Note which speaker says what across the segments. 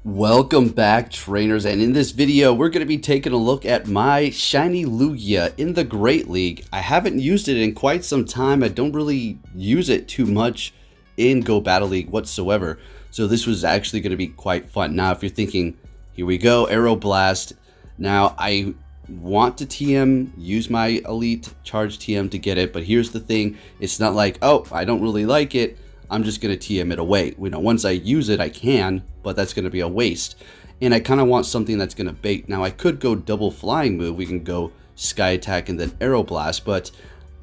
Speaker 1: Welcome back, trainers, and in this video we're going to be taking a look at my shiny Lugia in the Great League. I haven't used it in quite some time. I don't really use it too much in Go Battle League whatsoever, so this was actually going to be quite fun. Now if you're thinking, here we go, Aero Blast. Now I want to TM, use my Elite Charge TM to get it, but here's the thing, it's not like, oh, I don't really like it, I'm just going to TM it away. You know, once I use it, I can, but that's going to be a waste. And I kind of want something that's going to bait. Now, I could go double flying move. We can go Sky Attack and then Aero Blast, but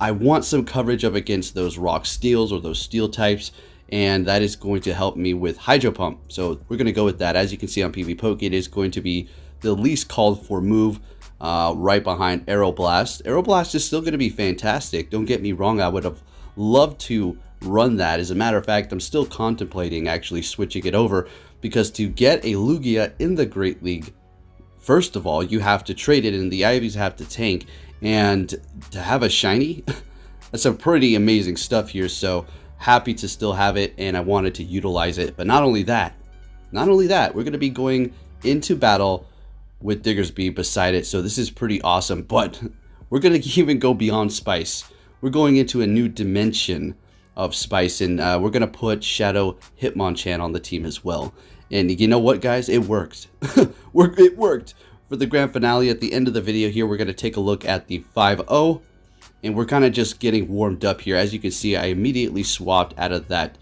Speaker 1: I want some coverage up against those Rock Steels or those Steel types, and that is going to help me with Hydro Pump. So we're going to go with that. As you can see on Pvpoke, it is going to be the least called for move, right behind Aero Blast. Aero Blast is still going to be fantastic. Don't get me wrong. I would have loved to run that. As a matter of fact, I'm still contemplating actually switching it over, because to get a Lugia in the Great League, first of all, you have to trade it and the Ivies have to tank, and to have a shiny, that's some pretty amazing stuff here. So happy to still have it, and I wanted to utilize it. But not only that, we're going to be going into battle with Diggersby beside it, so this is pretty awesome. But we're going to even go beyond Spice. We're going into a new dimension of Spice, and we're going to put Shadow Hitmonchan on the team as well. And you know what, guys? It worked. It worked. For the grand finale at the end of the video here, we're going to take a look at the 5-0, and we're kind of just getting warmed up here. As you can see, I immediately swapped out of that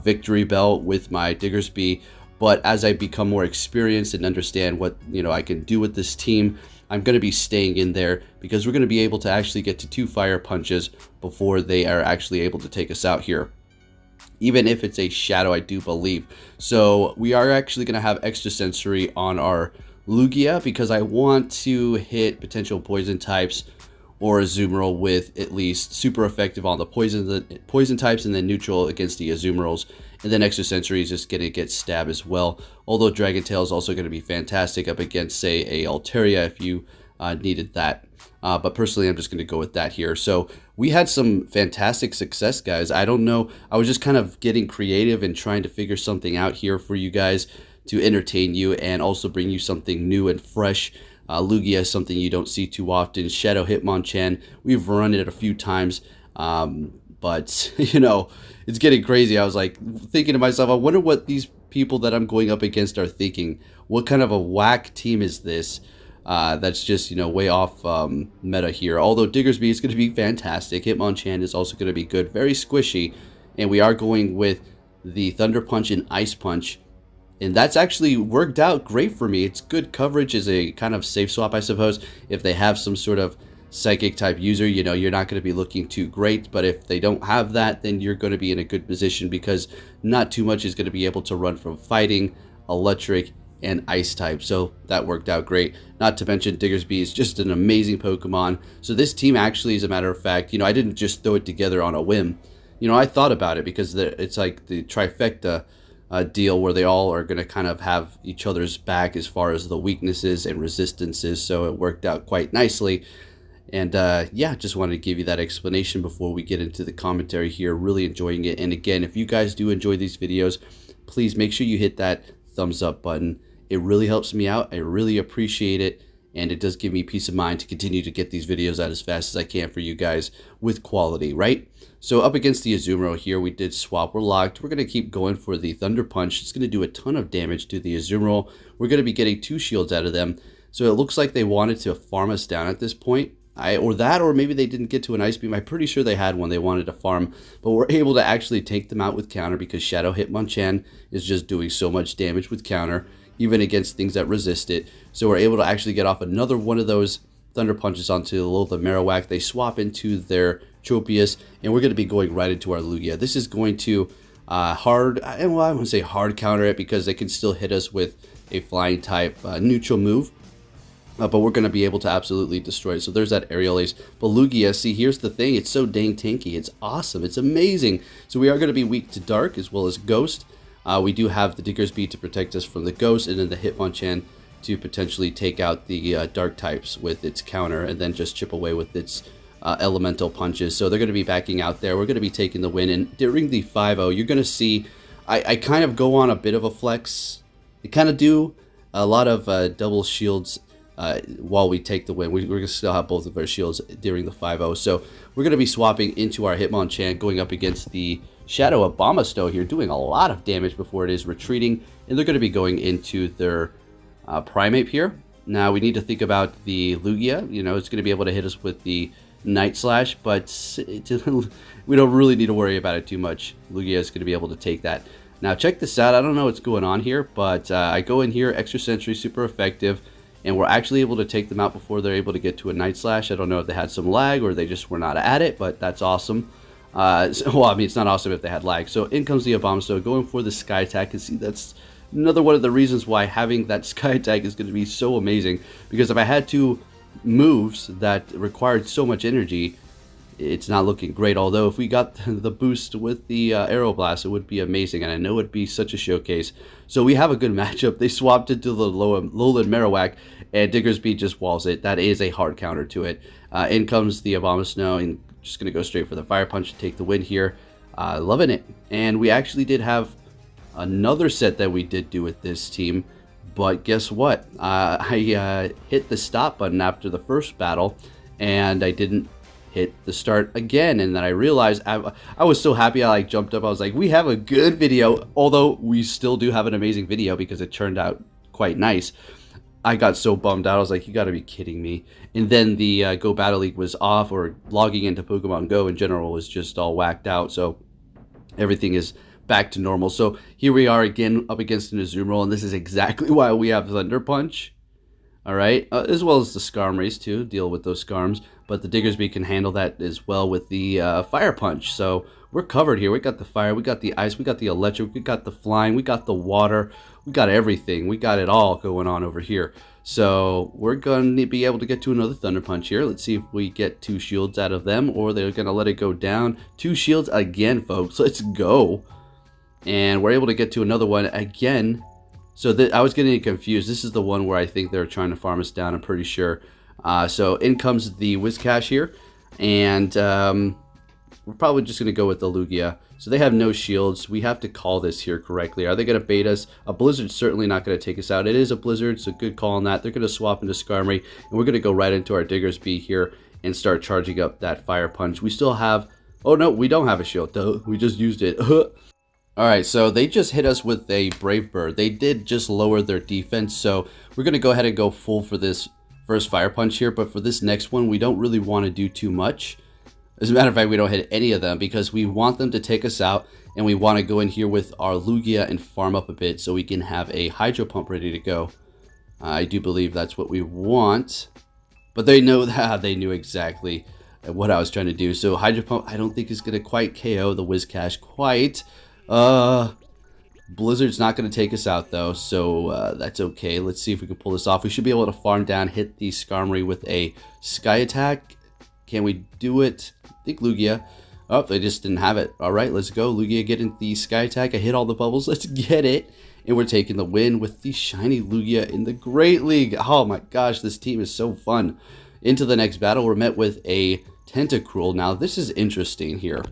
Speaker 1: victory bell with my Diggersby, but as I become more experienced and understand what I can do with this team, I'm going to be staying in there, because we're going to be able to actually get to 2 fire punches before they are actually able to take us out here. Even if it's a shadow, I do believe. So we are actually going to have extra sensory on our Lugia, because I want to hit potential poison types or Azumarill with at least super effective on the poison types, and then neutral against the Azumarils. And then extra sensory is just going to get stab as well. Although Dragon Tail is also going to be fantastic up against, say, a Altaria if you needed that. But personally, I'm just going to go with that here. So we had some fantastic success, guys. I don't know. I was just kind of getting creative and trying to figure something out here for you guys to entertain you and also bring you something new and fresh. Lugia is something you don't see too often. Shadow Hitmonchan, we've run it a few times. But, it's getting crazy. I was like thinking to myself, I wonder what these people that I'm going up against are thinking. What kind of a whack team is this? That's just, way off meta here. Although Diggersby is going to be fantastic. Hitmonchan is also going to be good. Very squishy. And we are going with the Thunder Punch and Ice Punch. And that's actually worked out great for me. It's good coverage as a kind of safe swap, I suppose. If they have some sort of psychic type user, you're not going to be looking too great. But if they don't have that, then you're going to be in a good position, because not too much is going to be able to run from fighting, electric, and ice type. So that worked out great. Not to mention Diggersby is just an amazing Pokemon. So this team actually, as a matter of fact, I didn't just throw it together on a whim. I thought about it, because it's like the trifecta deal where they all are going to kind of have each other's back as far as the weaknesses and resistances. So it worked out quite nicely. And yeah, just wanted to give you that explanation before we get into the commentary here. Really enjoying it. And again, if you guys do enjoy these videos, please make sure you hit that thumbs up button. It really helps me out. I really appreciate it. And it does give me peace of mind to continue to get these videos out as fast as I can for you guys with quality, right? So up against the Azumarill here, we did swap. We're locked. We're going to keep going for the Thunder Punch. It's going to do a ton of damage to the Azumarill. We're going to be getting 2 shields out of them. So it looks like they wanted to farm us down at this point. Or maybe they didn't get to an Ice Beam. I'm pretty sure they had one they wanted to farm. But we're able to actually take them out with counter, because Shadow Hitmonchan is just doing so much damage with counter, even against things that resist it. So we're able to actually get off another one of those Thunder Punches onto the little Marowak. They swap into their Tropius, and we're going to be going right into our Lugia. This is going to I wouldn't say hard counter it, because they can still hit us with a flying type neutral move. But we're going to be able to absolutely destroy it. So there's that Aerial Ace. But Lugia, see, here's the thing. It's so dang tanky. It's awesome. It's amazing. So we are going to be weak to Dark as well as Ghost. We do have the Diggersby to protect us from the Ghost, and then the Hitmonchan to potentially take out the Dark types with its counter, and then just chip away with its elemental punches. So they're going to be backing out there. We're going to be taking the win. And during the 5-0, you're going to see I kind of go on a bit of a flex They kind of do a lot of double shields while we take the win. We're going to still have both of our shields during the 5-0. So we're going to be swapping into our Hitmonchan, going up against the Shadow Abomasnow here, doing a lot of damage before it is retreating. And they're going to be going into their Primeape here. Now we need to think about the Lugia. You know, it's going to be able to hit us with the Night Slash, but we don't really need to worry about it too much. Lugia is going to be able to take that. Now check this out. I don't know what's going on here, but I go in here, Extra Sentry, super effective, and we're actually able to take them out before they're able to get to a Night Slash. I don't know if they had some lag or they just were not at it, but that's awesome. Well, I mean, it's not awesome if they had lag. So in comes the Abomasnow, going for the Sky Attack, and see, that's another one of the reasons why having that Sky Attack is going to be so amazing, because if I had two moves that required so much energy, it's not looking great. Although if we got the boost with the Aeroblast, it would be amazing, and I know it'd be such a showcase. So we have a good matchup. They swapped it to the Lowland Marowak, and Diggersby just walls it. That is a hard counter to it. In comes the Abomasnow, and just going to go straight for the Fire Punch to take the win here. Loving it. And we actually did have another set that we did do with this team, but guess what? I hit the stop button after the first battle, and I didn't hit the start again, and then I realized I was so happy. I like jumped up. I was like, we have a good video, although we still do have an amazing video because it turned out quite nice. I got so bummed out. I was like, you got to be kidding me. And then the Go Battle League was off, or logging into Pokemon Go in general was just all whacked out, so everything is back to normal. So here we are again up against an Azumarill, and this is exactly why we have Thunder Punch. All right, as well as the Skarm Race too, deal with those Skarms, but the Diggersby can handle that as well with the Fire Punch. So we're covered here. We got the fire, we got the ice, we got the electric, we got the flying, we got the water, we got everything. We got it all going on over here. So we're going to be able to get to another Thunder Punch here. Let's see if we get 2 shields out of them, or they're going to let it go down. 2 shields again, folks. Let's go. And we're able to get to another one again. So I was getting confused. This is the one where I think they're trying to farm us down, I'm pretty sure. So in comes the Whiscash here. And we're probably just going to go with the Lugia. So they have no shields. We have to call this here correctly. Are they going to bait us? A Blizzard's certainly not going to take us out. It is a Blizzard, so good call on that. They're going to swap into Skarmory, and we're going to go right into our Diggersby here and start charging up that Fire Punch. We still have... Oh, no, we don't have a shield, though. We just used it. Alright, so they just hit us with a Brave Bird. They did just lower their defense, so we're going to go ahead and go full for this first Fire Punch here, but for this next one, we don't really want to do too much. As a matter of fact, we don't hit any of them because we want them to take us out, and we want to go in here with our Lugia and farm up a bit so we can have a Hydro Pump ready to go. I do believe that's what we want, but they know that they knew exactly what I was trying to do. So Hydro Pump, I don't think is going to quite KO the Whiscash quite. Blizzard's not going to take us out though, so that's okay. Let's see if we can pull this off. We should be able to farm down, hit the Skarmory with a Sky Attack. Can we do it? I think Lugia. Oh, they just didn't have it. All right, let's go. Lugia getting the Sky Attack. I hit all the bubbles. Let's get it. And we're taking the win with the shiny Lugia in the Great League. Oh my gosh, this team is so fun. Into the next battle, we're met with a Tentacruel. Now, this is interesting here.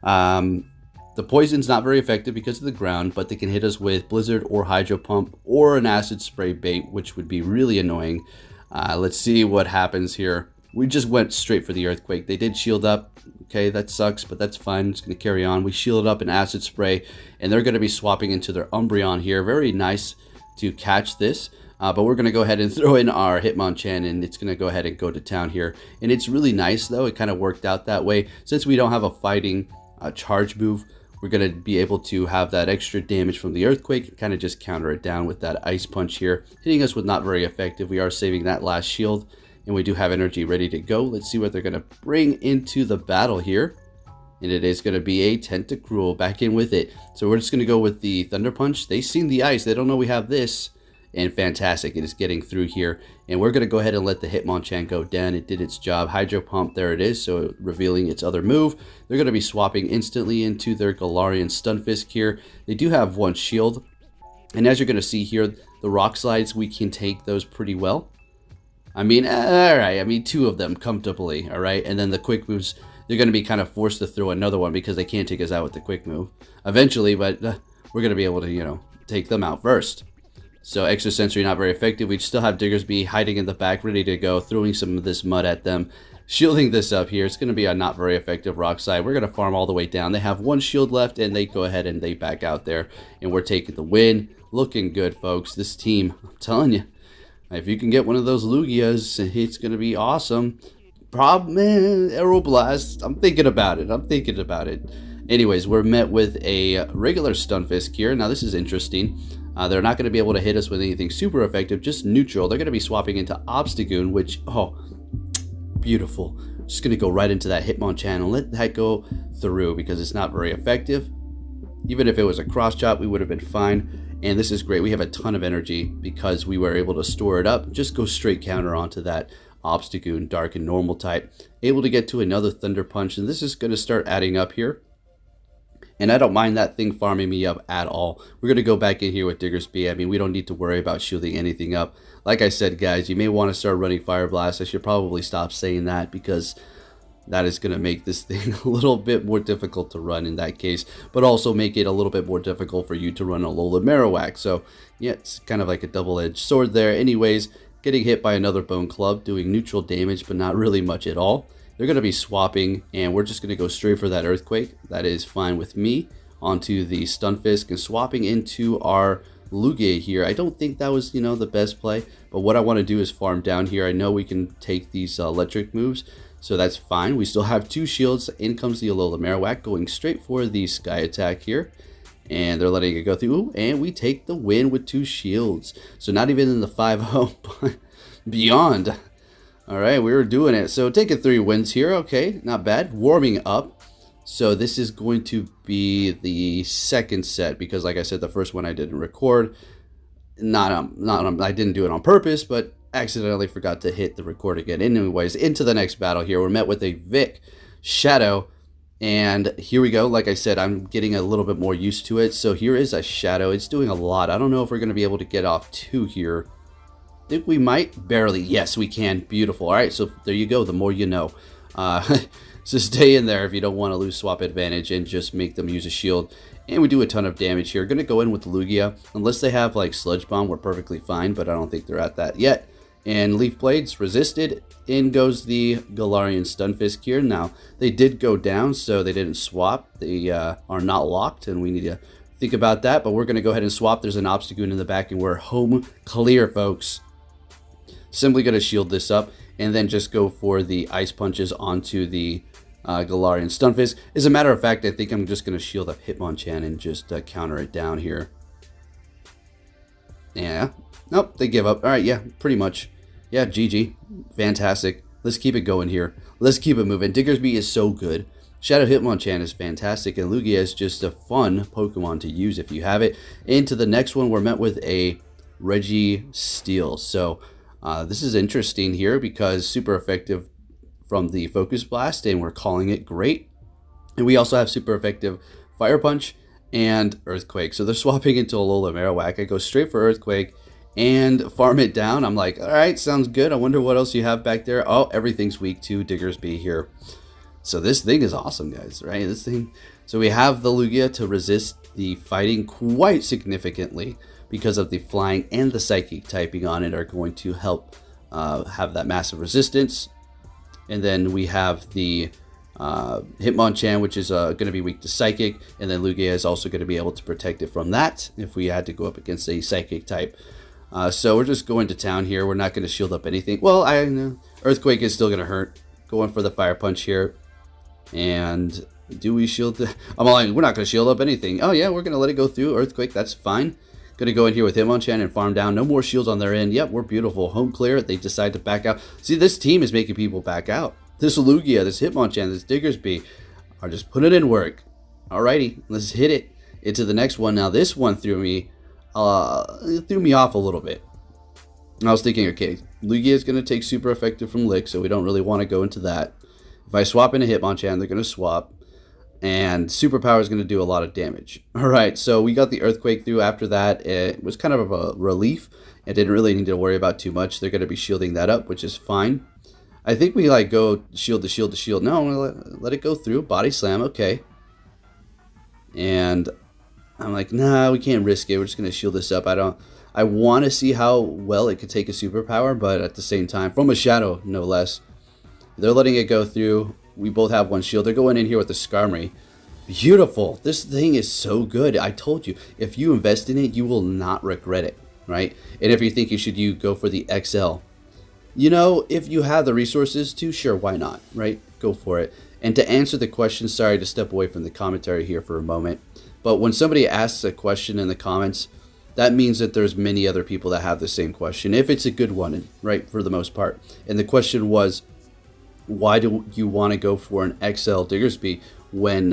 Speaker 1: The poison's not very effective because of the ground, but they can hit us with Blizzard or Hydro Pump or an Acid Spray bait, which would be really annoying. Let's see what happens here. We just went straight for the Earthquake. They did shield up. Okay, that sucks, but that's fine. It's going to carry on. We shielded up an Acid Spray, and they're going to be swapping into their Umbreon here. Very nice to catch this. But we're going to go ahead and throw in our Hitmonchan, and it's going to go ahead and go to town here. And it's really nice, though. It kind of worked out that way. Since we don't have a fighting charge move, we're going to be able to have that extra damage from the Earthquake, kind of just counter it down with that Ice Punch here. Hitting us with not very effective. We are saving that last shield, and we do have energy ready to go. Let's see what they're going to bring into the battle here. And it is going to be a Tentacruel back in with it. So we're just going to go with the Thunder Punch. They've seen the ice. They don't know we have this. And fantastic. It is getting through here. And we're going to go ahead and let the Hitmonchan go down. It did its job. Hydro Pump, there it is. So revealing its other move. They're going to be swapping instantly into their Galarian Stunfisk here. They do have one shield. And as you're going to see here, the Rock Slides, we can take those pretty well. I mean, alright. I mean, 2 of them comfortably. Alright. And then the quick moves, they're going to be kind of forced to throw another one because they can't take us out with the quick move eventually. But we're going to be able to, you know, take them out first. So extra sensory not very effective. We'd still have Diggersby hiding in the back, ready to go, throwing some of this mud at them. Shielding this up here. It's going to be a not very effective rock slide. We're going to farm all the way down. They have one shield left, and they go ahead and they back out there. And we're taking the win. Looking good, folks. This team, I'm telling you, if you can get one of those Lugias, it's going to be awesome. Problem, Aeroblast. I'm thinking about it. Anyways, we're met with a regular Stunfisk here. Now, this is interesting. They're not going to be able to hit us with anything super effective, just neutral. They're going to be swapping into Obstagoon, which, oh, beautiful. Just going to go right into that Hitmonchan and let that go through because it's not very effective. Even if it was a cross chop, we would have been fine. And this is great. We have a ton of energy because we were able to store it up. Just go straight counter onto that Obstagoon, dark and normal type. Able to get to another Thunder Punch, and this is going to start adding up here. And I don't mind that thing farming me up at all. We're going to go back in here with Diggersby. I mean, we don't need to worry about shielding anything up. Like I said, guys, you may want to start running Fire Blast. I should probably stop saying that because that is going to make this thing a little bit more difficult to run in that case. But also make it a little bit more difficult for you to run a Alola Marowak. So, yeah, it's kind of like a double-edged sword there. Anyways, getting hit by another Bone Club, doing neutral damage, but not really much at all. They're going to be swapping, and we're just going to go straight for that Earthquake. That is fine with me. Onto the Stunfisk and swapping into our Lugia here. I don't think that was, the best play, but what I want to do is farm down here. I know we can take these electric moves, so that's fine. We still have two shields. In comes the Alola Marowak, going straight for the Sky Attack here. And they're letting it go through, and we take the win with two shields. So not even in the 5-0, but beyond. All right, we were doing it. So taking 3 wins here. Okay, not bad. Warming up. So this is going to be the second set because, like I said, the first one I didn't record. I didn't do it on purpose, but accidentally forgot to hit the record again. Anyways, into the next battle here. We're met with a Vic Shadow. And here we go. Like I said, I'm getting a little bit more used to it. So here is a Shadow. It's doing a lot. I don't know if we're going to be able to get off 2 here. Think we might barely. Yes, we can. Beautiful. All right, so there you go. The more you know. So stay in there if you don't want to lose swap advantage and just make them use a shield. And we do a ton of damage here. Going to go in with Lugia. Unless they have like Sludge Bomb, we're perfectly fine, but I don't think they're at that yet. And Leaf Blades resisted. In goes the Galarian Stunfisk here. Now, they did go down, so they didn't swap. They are not locked, and we need to think about that. But we're going to go ahead and swap. There's an Obstagoon in the back, and we're home clear, folks. Simply going to shield this up and then just go for the Ice Punches onto the Galarian Stunfisk. As a matter of fact, I think I'm just going to shield up Hitmonchan and just counter it down here. Yeah. Nope, they give up. All right, yeah, pretty much. Yeah, GG. Fantastic. Let's keep it going here. Let's keep it moving. Diggersby is so good. Shadow Hitmonchan is fantastic, and Lugia is just a fun Pokemon to use if you have it. Into the next one, we're met with a Registeel. So this is interesting here because super effective from the Focus Blast, and we're calling it great. And we also have super effective Fire Punch and Earthquake. So they're swapping into Alola Marowak. I go straight for Earthquake and farm it down. I'm like, all right, sounds good. I wonder what else you have back there. Oh, everything's weak to Diggersby here. So this thing is awesome, guys, right? This thing. So we have the Lugia to resist the fighting quite significantly because of the flying and the psychic typing on it are going to help have that massive resistance. And then we have the Hitmonchan, which is going to be weak to Psychic. And then Lugia is also going to be able to protect it from that if we had to go up against a Psychic type. So we're just going to town here. We're not going to shield up anything. Well, I know Earthquake is still going to hurt. Going for the Fire Punch here. And do we shield the... I'm like, we're not going to shield up anything. Oh, yeah, we're going to let it go through. Earthquake, that's fine. Going to go in here with Hitmonchan and farm down. No more shields on their end. Yep, we're beautiful. Home clear. They decide to back out. See, this team is making people back out. This Lugia, this Hitmonchan, this Diggersby are just putting in work. Alrighty, let's hit it into the next one. Now, this one threw me off a little bit. I was thinking, okay, Lugia is going to take super effective from Lick, so we don't really want to go into that. If I swap into Hitmonchan, they're going to swap. And Superpower is going to do a lot of damage. Alright, so we got the Earthquake through after that. It was kind of a relief. I didn't really need to worry about too much. They're going to be shielding that up, which is fine. I think we like go shield to shield to shield. No, I'm going to let it go through. Body Slam, okay. And I'm like, nah, we can't risk it. We're just going to shield this up. I want to see how well it could take a superpower, but at the same time, from a shadow, no less. They're letting it go through. We both have one shield. They're going in here with the Skarmory. Beautiful. This thing is so good. I told you, if you invest in it, you will not regret it, right? And if you think you go for the XL. You know, if you have the resources to, sure, why not, right? Go for it. And to answer the question, sorry to step away from the commentary here for a moment, but when somebody asks a question in the comments, that means that there's many other people that have the same question, if it's a good one, right, for the most part. And the question was, why do you want to go for an XL Diggersby when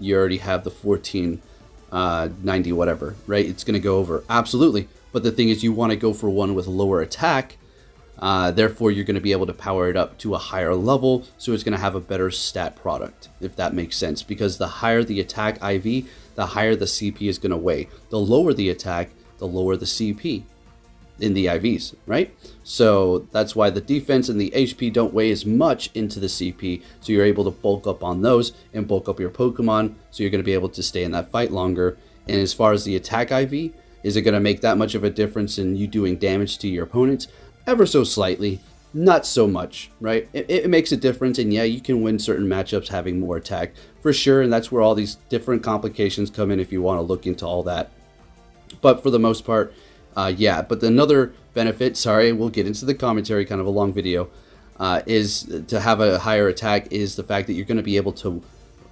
Speaker 1: you already have the 1490 whatever, right? It's going to go over. Absolutely. But the thing is, you want to go for one with lower attack. Therefore, you're going to be able to power it up to a higher level, so it's going to have a better stat product, if that makes sense. Because the higher the attack IV, the higher the CP is going to weigh. The lower the attack, the lower the CP in the IVs, right? So that's why the defense and the HP don't weigh as much into the CP, so you're able to bulk up on those and bulk up your Pokemon, so you're going to be able to stay in that fight longer. And as far as the attack IV, is it going to make that much of a difference in you doing damage to your opponents? Ever so slightly, not so much, right? It makes a difference, and yeah, you can win certain matchups having more attack, for sure, and that's where all these different complications come in if you want to look into all that. But for the most part, yeah, but another benefit, sorry, we'll get into the commentary, kind of a long video, is to have a higher attack is the fact that you're going to be able to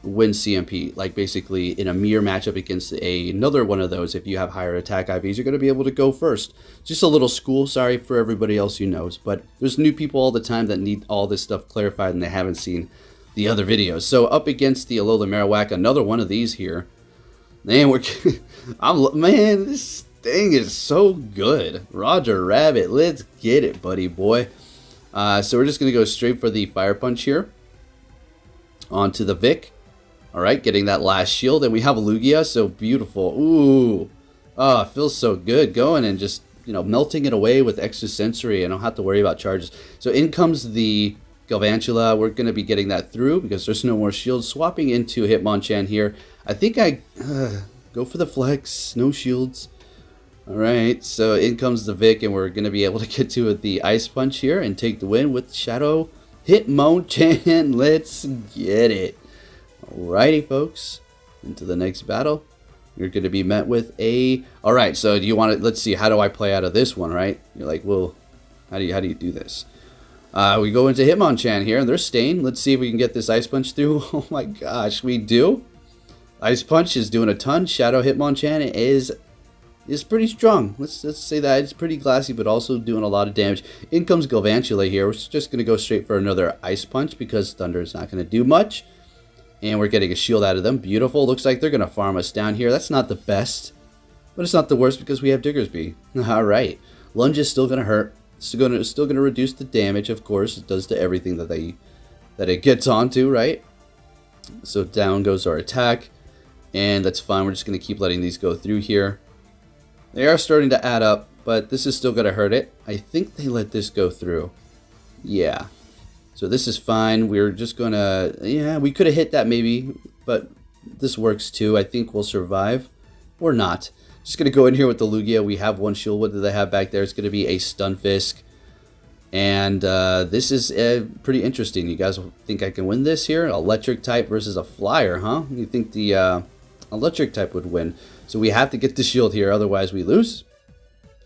Speaker 1: win CMP, like basically in a mirror matchup against another one of those. If you have higher attack IVs, you're going to be able to go first. Just a little school, sorry for everybody else who knows, but there's new people all the time that need all this stuff clarified and they haven't seen the other videos. So up against the Alola Marowak, another one of these here. Man, man, this thing is so good. Roger Rabbit, let's get it, buddy boy. So we're just going to go straight for the Fire Punch here. Onto the Vic. Alright, getting that last shield. And we have Lugia, so beautiful. Ooh. Oh, it feels so good. Going and just, you know, melting it away with extra sensory. I don't have to worry about charges. So in comes the Galvantula. We're going to be getting that through because there's no more shields. Swapping into Hitmonchan here. I think I go for the flex. No shields. Alright, so in comes the Vic, and we're going to be able to get to the Ice Punch here and take the win with Shadow Hitmonchan. Let's get it. Alrighty, folks. Into the next battle. You're going to be met with a... Alright, so do you want to... Let's see, how do I play out of this one, right? You're like, well, how do you do this? We go into Hitmonchan here, and they're staying. Let's see if we can get this Ice Punch through. Oh my gosh, we do. Ice Punch is doing a ton. Shadow Hitmonchan is pretty strong. Let's say that. It's pretty glassy, but also doing a lot of damage. In comes Galvantula here. We're just going to go straight for another Ice Punch because Thunder is not going to do much. And we're getting a shield out of them. Beautiful. Looks like they're going to farm us down here. That's not the best, but it's not the worst because we have Diggersby. Alright. Lunge is still going to hurt. It's still going to reduce the damage, of course. It does to everything that it gets onto, right? So down goes our attack. And that's fine. We're just going to keep letting these go through here. They are starting to add up, but this is still going to hurt it. I think they let this go through. Yeah. So this is fine. We're just going to... Yeah, we could have hit that maybe, but this works too. I think we'll survive. Or not. Just going to go in here with the Lugia. We have one shield. What do they have back there? It's going to be a Stunfisk. And this is pretty interesting. You guys think I can win this here? Electric type versus a Flyer, huh? You think the electric type would win. So we have to get the shield here, otherwise we lose.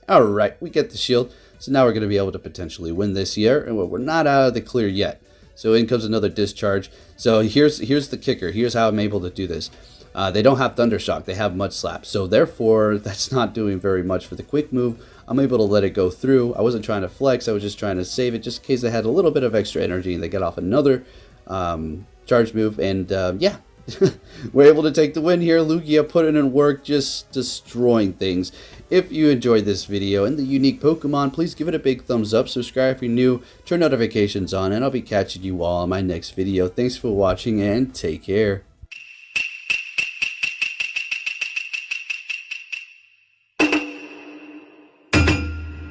Speaker 1: Alright, we get the shield. So now we're going to be able to potentially win this here. And we're not out of the clear yet. So in comes another discharge. So here's the kicker. Here's how I'm able to do this. They don't have Thunder Shock. They have Mud Slap. So therefore, that's not doing very much for the quick move. I'm able to let it go through. I wasn't trying to flex. I was just trying to save it just in case they had a little bit of extra energy and they get off another charge move. And yeah. We're able to take the win here. Lugia putting in work, just destroying things. If you enjoyed this video and the unique Pokemon, please give it a big thumbs up. Subscribe if you're new. Turn notifications on, and I'll be catching you all in my next video. Thanks for watching, and take care.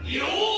Speaker 2: Yo!